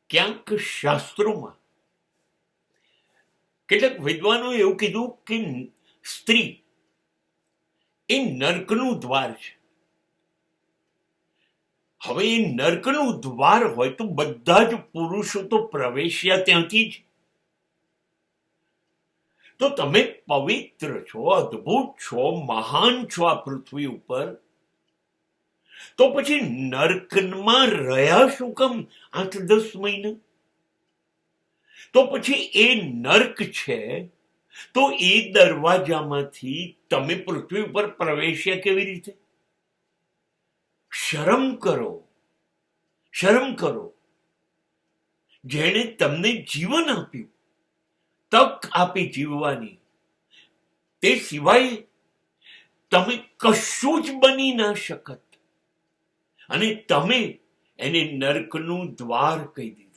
ક્યાંક શાસ્ત્રોમાં કેટલાક વિદ્વાનોએ એવું કીધું કે સ્ત્રી એ નર્કનું દ્વાર છે. હવે એ નર્કનું દ્વાર હોય તો બધા જ પુરુષો તો પ્રવેશ્યા ત્યાંથી જ. તો તમે પવિત્ર છો, અદ્ભુત છો, મહાન છો આ પૃથ્વી ઉપર, તો પછી નર્કમાં રહ્યા શું કામ 8-10 મહિના? તો પછી એ નર્ક છે, તો એ દરવાજામાંથી તમે પૃથ્વી ઉપર પ્રવેશ્યા કેવી રીતે? શરમ કરો, શરમ કરો. જેણે તમને જીવન આપ્યું, તક આપી જીવવાની, તે સિવાય તમે કશું જ બની ના શકત, અને તમે એને નર્કનું દ્વાર કહી દીધું.